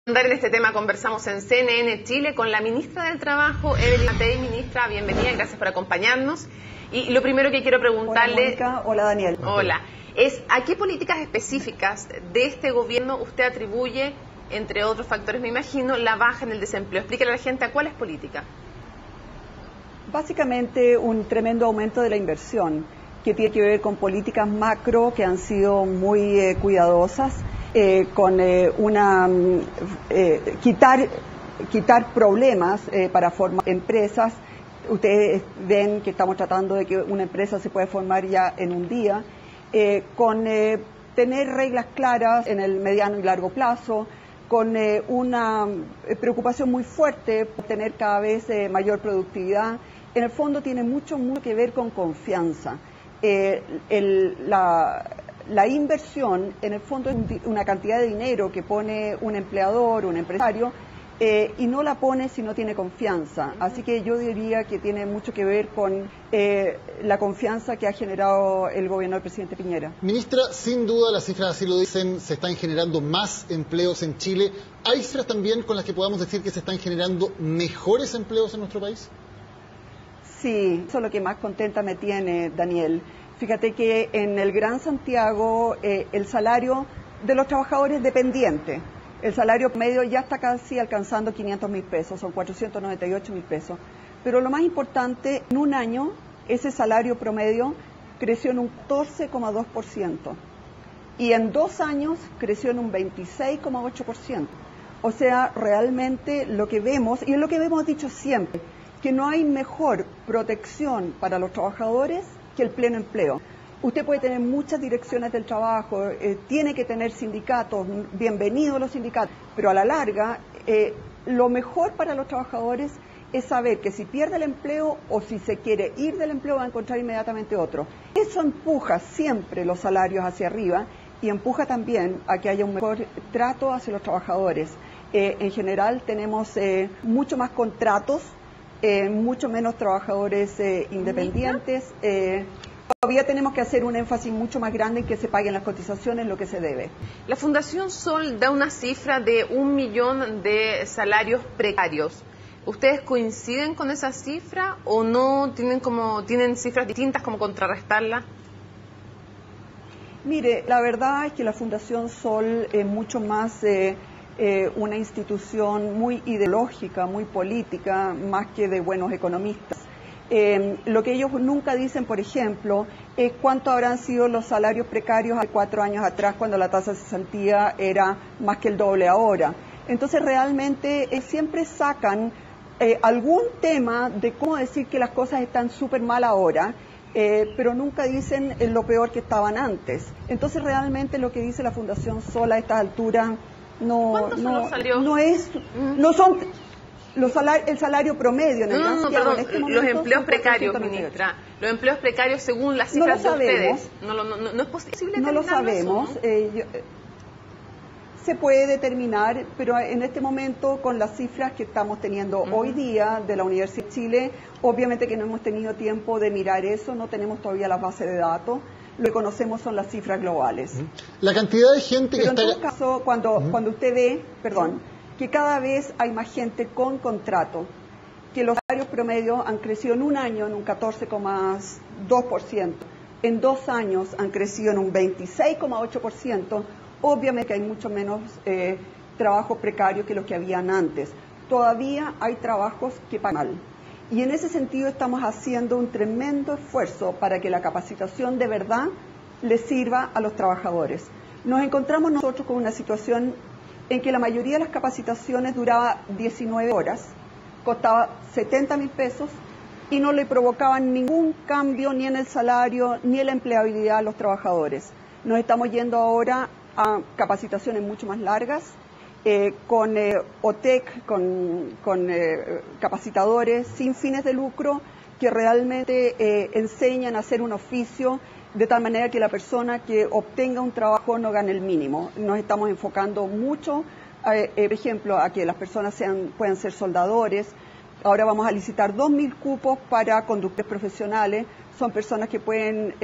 En este tema conversamos en CNN Chile con la ministra del Trabajo, Evelyn Matei. Ministra, bienvenida, gracias por acompañarnos. Y lo primero que quiero preguntarle... Hola, Mónica. Hola, Daniel. Hola. Es, ¿a qué políticas específicas de este gobierno usted atribuye, entre otros factores, me imagino, la baja en el desempleo? Explíquele a la gente a cuáles políticas. Básicamente un tremendo aumento de la inversión, que tiene que ver con políticas macro que han sido muy cuidadosas, con quitar problemas para formar empresas. Ustedes ven que estamos tratando de que una empresa se pueda formar ya en un día, con tener reglas claras en el mediano y largo plazo, con una preocupación muy fuerte por tener cada vez mayor productividad. En el fondo tiene mucho que ver con confianza. La inversión, en el fondo, es una cantidad de dinero que pone un empleador, un empresario, y no la pone si no tiene confianza. Así que yo diría que tiene mucho que ver con la confianza que ha generado el gobierno del presidente Piñera. Ministra, sin duda las cifras así lo dicen, se están generando más empleos en Chile. ¿Hay cifras también con las que podamos decir que se están generando mejores empleos en nuestro país? Sí, eso es lo que más contenta me tiene, Daniel. Fíjate que en el Gran Santiago el salario de los trabajadores dependientes, el salario medio ya está casi alcanzando 500.000 pesos, son 498.000 pesos. Pero lo más importante, en un año ese salario promedio creció en un 14,2%. Y en 2 años creció en un 26,8%. O sea, realmente lo que vemos, y es lo que hemos dicho siempre, que no hay mejor protección para los trabajadores que el pleno empleo. Usted puede tener muchas direcciones del trabajo, tiene que tener sindicatos, bienvenidos los sindicatos, pero a la larga lo mejor para los trabajadores es saber que si pierde el empleo o si se quiere ir del empleo va a encontrar inmediatamente otro. Eso empuja siempre los salarios hacia arriba y empuja también a que haya un mejor trato hacia los trabajadores. En general tenemos mucho más contratos, mucho menos trabajadores independientes. Todavía tenemos que hacer un énfasis mucho más grande en que se paguen las cotizaciones, lo que se debe. La Fundación Sol da una cifra de 1 millón de salarios precarios. ¿Ustedes coinciden con esa cifra o no tienen cifras distintas como contrarrestarla? Mire, la verdad es que la Fundación Sol es mucho más una institución muy ideológica, muy política, más que de buenos economistas. Lo que ellos nunca dicen, por ejemplo, es cuánto habrán sido los salarios precarios hace 4 años atrás, cuando la tasa de cesantía era más que el doble ahora. Entonces, realmente siempre sacan algún tema de cómo decir que las cosas están súper mal ahora, pero nunca dicen lo peor que estaban antes. Entonces, realmente lo que dice la Fundación Sol a estas alturas no son el salario promedio en el Gran Santiago. Perdón, en este momento, los empleos precarios, ministra. Los empleos precarios según las cifras de ustedes. No es posible. No lo sabemos. Se puede determinar, pero en este momento, con las cifras que estamos teniendo hoy día de la Universidad de Chile, obviamente que no hemos tenido tiempo de mirar eso, no tenemos todavía las bases de datos. Lo que conocemos son las cifras globales. La cantidad de gente pero que está... en todo caso, cuando usted ve, que cada vez hay más gente con contrato, que los salarios promedios han crecido en un año en un 14,2%, en 2 años han crecido en un 26,8%, obviamente que hay mucho menos trabajos precarios que los que habían antes. Todavía hay trabajos que pagan mal. Y en ese sentido estamos haciendo un tremendo esfuerzo para que la capacitación de verdad le sirva a los trabajadores. Nos encontramos nosotros con una situación en que la mayoría de las capacitaciones duraba 19 horas, costaba 70.000 pesos y no le provocaban ningún cambio ni en el salario ni en la empleabilidad a los trabajadores. Nos estamos yendo ahora a capacitaciones mucho más largas, con OTEC, con capacitadores sin fines de lucro que realmente enseñan a hacer un oficio de tal manera que la persona que obtenga un trabajo no gane el mínimo. Nos estamos enfocando mucho, por ejemplo, a que las personas puedan ser soldadores. Ahora vamos a licitar 2.000 cupos para conductores profesionales. son personas que pueden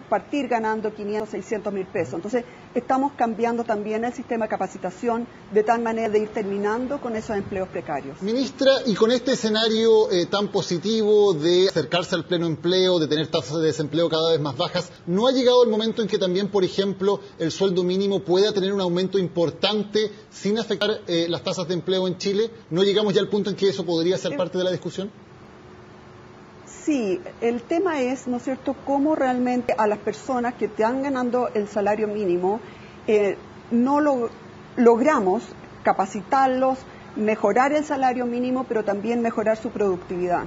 partir ganando 500, 600 mil pesos. Entonces, estamos cambiando también el sistema de capacitación de tal manera de ir terminando con esos empleos precarios. Ministra, y con este escenario tan positivo de acercarse al pleno empleo, de tener tasas de desempleo cada vez más bajas, ¿no ha llegado el momento en que también, por ejemplo, el sueldo mínimo pueda tener un aumento importante sin afectar las tasas de empleo en Chile? ¿No llegamos ya al punto en que eso podría ser parte de la discusión? Sí, el tema es, ¿no es cierto?, cómo realmente a las personas que están ganando el salario mínimo logramos capacitarlos, mejorar el salario mínimo, pero también mejorar su productividad.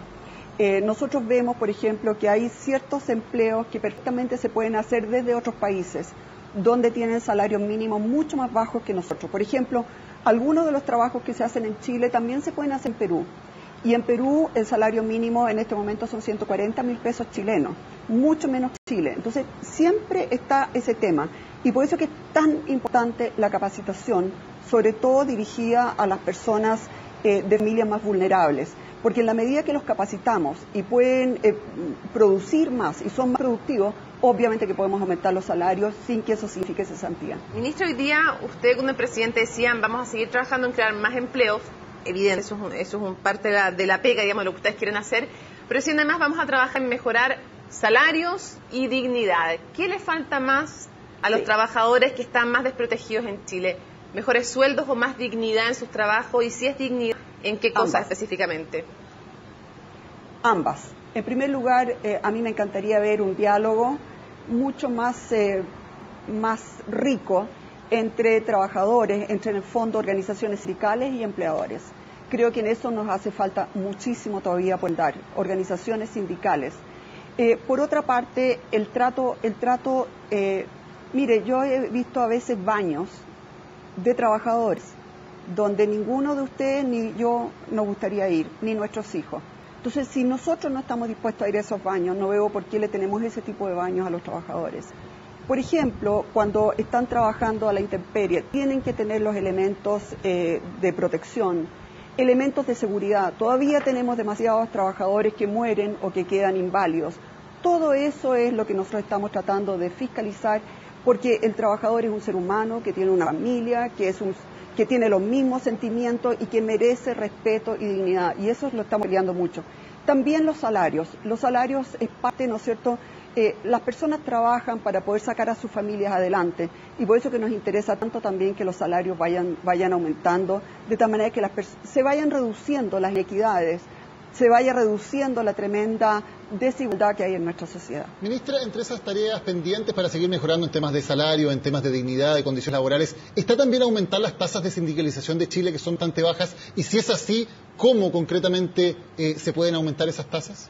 Nosotros vemos, por ejemplo, que hay ciertos empleos que perfectamente se pueden hacer desde otros países, donde tienen salarios mínimos mucho más bajos que nosotros. Por ejemplo, algunos de los trabajos que se hacen en Chile también se pueden hacer en Perú. Y en Perú el salario mínimo en este momento son 140 mil pesos chilenos, mucho menos que Chile. Entonces siempre está ese tema y por eso que es tan importante la capacitación, sobre todo dirigida a las personas de familias más vulnerables, porque en la medida que los capacitamos y pueden producir más y son más productivos, obviamente que podemos aumentar los salarios sin que eso signifique cesantía. Ministro, hoy día usted con el presidente decían vamos a seguir trabajando en crear más empleos. Evidente, eso es un parte de la pega, digamos, lo que ustedes quieren hacer, pero si además vamos a trabajar en mejorar salarios y dignidad. ¿Qué le falta más a los trabajadores que están más desprotegidos en Chile? ¿Mejores sueldos o más dignidad en sus trabajos? Y si es dignidad, ¿en qué cosas específicamente? Ambas. En primer lugar, a mí me encantaría ver un diálogo mucho más rico entre trabajadores, entre en el fondo organizaciones sindicales y empleadores. Creo que en eso nos hace falta muchísimo todavía por dar, organizaciones sindicales. Por otra parte, el trato, mire, yo he visto a veces baños de trabajadores donde ninguno de ustedes ni yo nos gustaría ir, ni nuestros hijos. Entonces, si nosotros no estamos dispuestos a ir a esos baños, no veo por qué le tenemos ese tipo de baños a los trabajadores. Por ejemplo, cuando están trabajando a la intemperie, tienen que tener los elementos de protección, elementos de seguridad. Todavía tenemos demasiados trabajadores que mueren o que quedan inválidos. Todo eso es lo que nosotros estamos tratando de fiscalizar, porque el trabajador es un ser humano que tiene una familia, que tiene los mismos sentimientos y que merece respeto y dignidad. Y eso lo estamos peleando mucho. También los salarios. Los salarios es parte, ¿no es cierto?, las personas trabajan para poder sacar a sus familias adelante y por eso que nos interesa tanto también que los salarios vayan aumentando, de tal manera que se vayan reduciendo las inequidades, se vaya reduciendo la tremenda desigualdad que hay en nuestra sociedad. Ministra, entre esas tareas pendientes para seguir mejorando en temas de salario, en temas de dignidad, de condiciones laborales, ¿está también aumentar las tasas de sindicalización de Chile que son bastante bajas? Y si es así, ¿cómo concretamente se pueden aumentar esas tasas?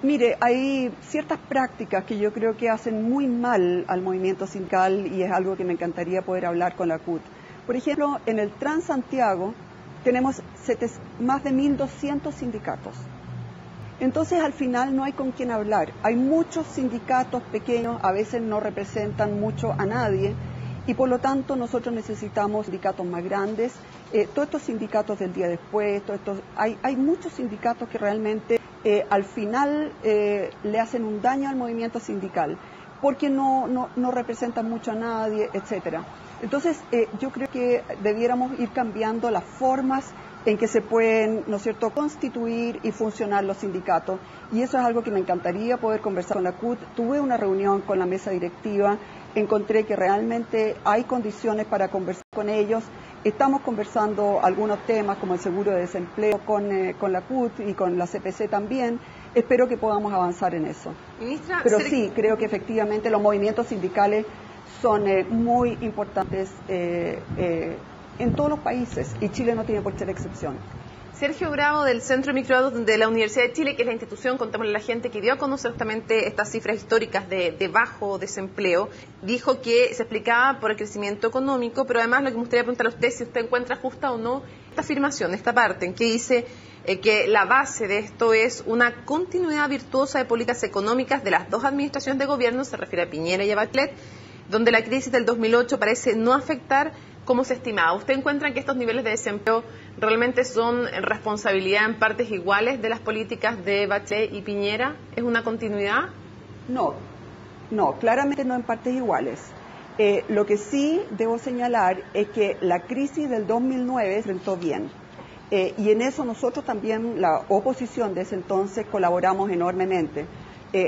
Mire, hay ciertas prácticas que yo creo que hacen muy mal al movimiento sindical y es algo que me encantaría poder hablar con la CUT. Por ejemplo, en el Transantiago tenemos más de 1.200 sindicatos. Entonces, al final no hay con quién hablar. Hay muchos sindicatos pequeños, a veces no representan mucho a nadie y por lo tanto nosotros necesitamos sindicatos más grandes. Todos estos sindicatos del día después, hay muchos sindicatos que realmente al final le hacen un daño al movimiento sindical porque no representan mucho a nadie, etcétera. Entonces, yo creo que debiéramos ir cambiando las formas en que se pueden, ¿no es cierto?, constituir y funcionar los sindicatos. Y eso es algo que me encantaría poder conversar con la CUT. Tuve una reunión con la mesa directiva, encontré que realmente hay condiciones para conversar con ellos. Estamos conversando algunos temas como el seguro de desempleo con la CUT y con la CPC también. Espero que podamos avanzar en eso. Ministra, pero sí, creo que efectivamente los movimientos sindicales son muy importantes en todos los países y Chile no tiene por qué ser excepción. Sergio Bravo, del Centro de Microdatos de la Universidad de Chile, que es la institución, contémosle a la gente, que dio a conocer justamente estas cifras históricas de bajo desempleo, dijo que se explicaba por el crecimiento económico, pero además lo que me gustaría preguntarle a usted, si usted encuentra justa o no esta afirmación, esta parte, en que dice que la base de esto es una continuidad virtuosa de políticas económicas de las dos administraciones de gobierno, se refiere a Piñera y a Bachelet, donde la crisis del 2008 parece no afectar ¿cómo se estimaba? ¿Usted encuentra que estos niveles de desempleo realmente son responsabilidad en partes iguales de las políticas de Bachelet y Piñera? ¿Es una continuidad? No, claramente no en partes iguales. Lo que sí debo señalar es que la crisis del 2009 se enfrentó bien. Y en eso nosotros también, la oposición de ese entonces, colaboramos enormemente.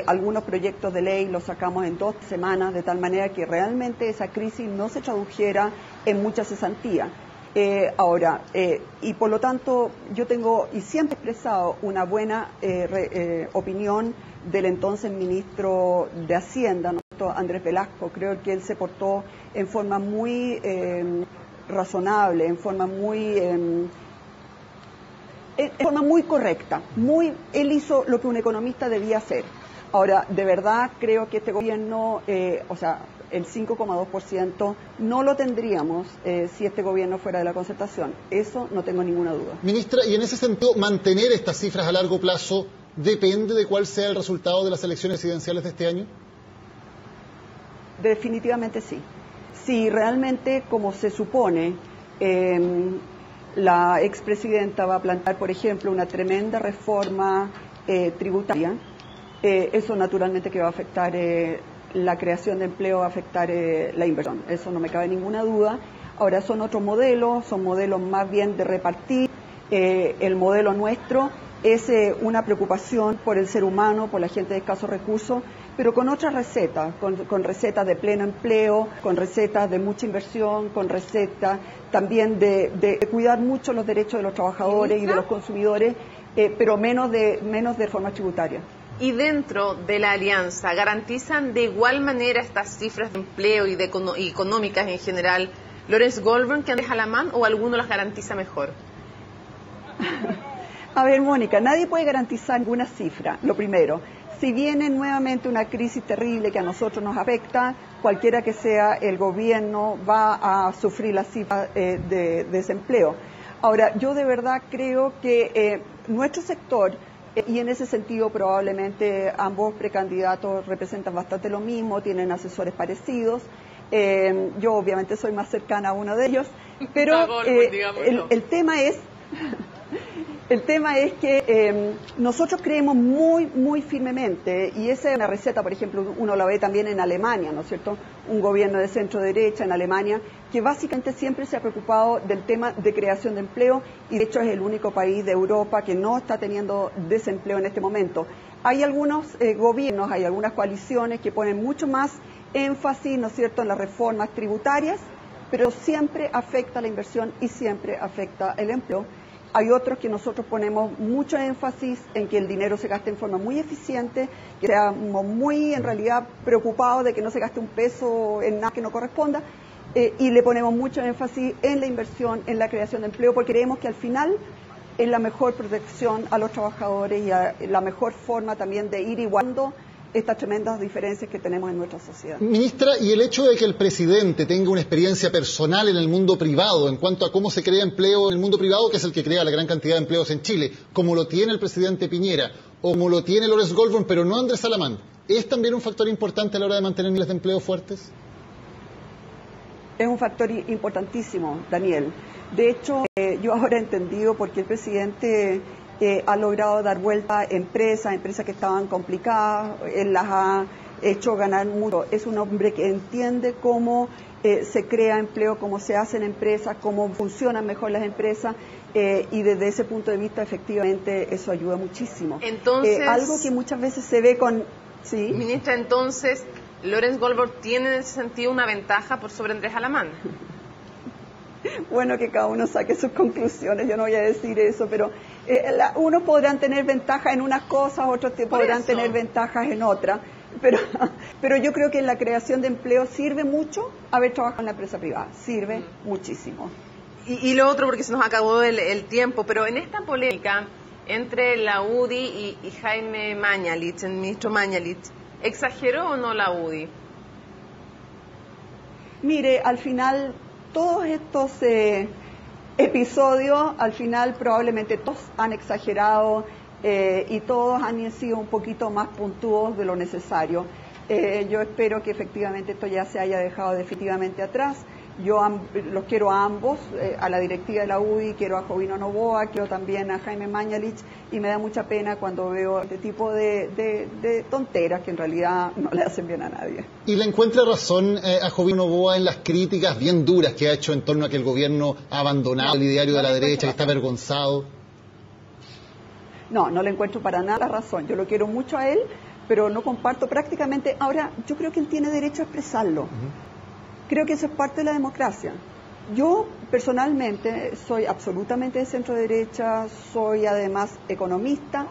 Algunos proyectos de ley los sacamos en 2 semanas, de tal manera que realmente esa crisis no se tradujera en mucha cesantía. Y por lo tanto, yo tengo y siempre he expresado una buena opinión del entonces ministro de Hacienda, Andrés Velasco. Creo que él se portó en forma muy razonable, en forma muy correcta. Él hizo lo que un economista debía hacer. Ahora, de verdad creo que este gobierno, el 5,2% no lo tendríamos si este gobierno fuera de la concertación. Eso no tengo ninguna duda. Ministra, y en ese sentido, mantener estas cifras a largo plazo depende de cuál sea el resultado de las elecciones presidenciales de este año. Definitivamente sí. Si realmente, como se supone, la expresidenta va a plantear, por ejemplo, una tremenda reforma tributaria, eso naturalmente que va a afectar la creación de empleo, va a afectar la inversión. Eso no me cabe ninguna duda. Ahora son otros modelos, son modelos más bien de repartir. El modelo nuestro es una preocupación por el ser humano, por la gente de escasos recursos, pero con otras recetas, con recetas de pleno empleo, con recetas de mucha inversión, con recetas también de cuidar mucho los derechos de los trabajadores y de los consumidores, pero menos de forma tributaria. Y dentro de la alianza, ¿garantizan de igual manera estas cifras de empleo y económicas en general Lawrence Goldburn que Andrés Alamán, o alguno las garantiza mejor? A ver, Mónica, nadie puede garantizar ninguna cifra, lo primero. Si viene nuevamente una crisis terrible que a nosotros nos afecta, cualquiera que sea el gobierno va a sufrir la cifra de desempleo. Ahora, yo de verdad creo que nuestro sector, y en ese sentido probablemente ambos precandidatos representan bastante lo mismo, tienen asesores parecidos. Yo obviamente soy más cercana a uno de ellos, pero el tema es que nosotros creemos muy firmemente, y esa es una receta, por ejemplo, uno la ve también en Alemania, ¿no es cierto? Un gobierno de centro derecha en Alemania, que básicamente siempre se ha preocupado del tema de creación de empleo, y de hecho es el único país de Europa que no está teniendo desempleo en este momento. Hay algunos gobiernos, hay algunas coaliciones que ponen mucho más énfasis, ¿no es cierto?, en las reformas tributarias, pero siempre afecta la inversión y siempre afecta el empleo. Hay otros que nosotros ponemos mucho énfasis en que el dinero se gaste en forma muy eficiente, que seamos muy, en realidad, preocupados de que no se gaste un peso en nada que no corresponda, y le ponemos mucho énfasis en la inversión, en la creación de empleo, porque creemos que al final es la mejor protección a los trabajadores y la mejor forma también de ir igualando estas tremendas diferencias que tenemos en nuestra sociedad. Ministra, y el hecho de que el presidente tenga una experiencia personal en el mundo privado en cuanto a cómo se crea empleo en el mundo privado, que es el que crea la gran cantidad de empleos en Chile, como lo tiene el presidente Piñera o como lo tiene Lawrence Goldburn, pero no Andrés Alamán, ¿es también un factor importante a la hora de mantener niveles de empleo fuertes? Es un factor importantísimo, Daniel. De hecho, yo ahora he entendido por qué el presidente ha logrado dar vuelta a empresas que estaban complicadas, él las ha hecho ganar mucho. Es un hombre que entiende cómo se crea empleo, cómo se hacen empresas, cómo funcionan mejor las empresas, y desde ese punto de vista efectivamente eso ayuda muchísimo. Entonces, algo que muchas veces se ve con... ¿sí? Ministra, entonces, ¿Lawrence Goldburn tiene en ese sentido una ventaja por sobre Andrés Alamán? Bueno, que cada uno saque sus conclusiones, yo no voy a decir eso, pero unos podrán tener ventajas en unas cosas, otros podrán tener ventajas en otras, pero yo creo que en la creación de empleo sirve mucho haber trabajado en la empresa privada, sirve muchísimo. Y lo otro, porque se nos acabó el tiempo, pero en esta polémica entre la UDI y Jaime Mañalich, el ministro Mañalich, ¿exageró o no la UDI? Mire, al final todos estos episodios, al final probablemente todos han exagerado y todos han sido un poquito más puntuosos de lo necesario. Yo espero que efectivamente esto ya se haya dejado definitivamente atrás. Yo los quiero a ambos, a la directiva de la UDI, quiero a Jovino Noboa, quiero también a Jaime Mañalich, y me da mucha pena cuando veo este tipo de tonteras que en realidad no le hacen bien a nadie. ¿Y le encuentra razón a Jovino Noboa en las críticas bien duras que ha hecho en torno a que el gobierno ha abandonado el ideario de la derecha, que está avergonzado? No, no le encuentro para nada razón. Yo lo quiero mucho a él, pero no comparto prácticamente. Ahora, yo creo que él tiene derecho a expresarlo. Creo que eso es parte de la democracia. Yo personalmente soy absolutamente de centro derecha, soy además economista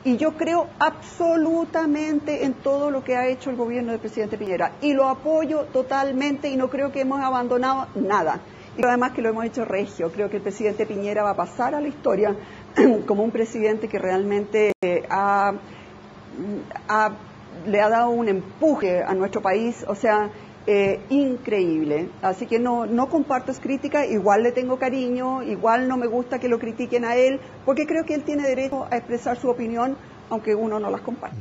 y yo creo absolutamente en todo lo que ha hecho el gobierno del presidente Piñera y lo apoyo totalmente y no creo que hemos abandonado nada. Y además que lo hemos hecho regio. Creo que el presidente Piñera va a pasar a la historia como un presidente que realmente le ha dado un empuje a nuestro país, o sea, increíble. Así que no comparto esa crítica, igual le tengo cariño, igual no me gusta que lo critiquen a él, porque creo que él tiene derecho a expresar su opinión, aunque uno no las comparta.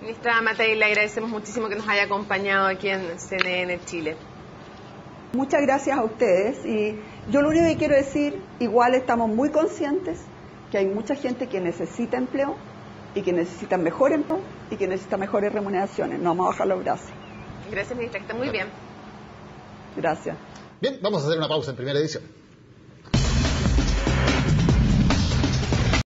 Ministra Matei, le agradecemos muchísimo que nos haya acompañado aquí en CNN Chile. Muchas gracias a ustedes y yo lo único que quiero decir, igual estamos muy conscientes que hay mucha gente que necesita empleo y que necesita mejor empleo y que necesita mejores remuneraciones. No vamos a bajar los brazos. Gracias, ministra, que está muy bien. Gracias. Bien, vamos a hacer una pausa en Primera Edición.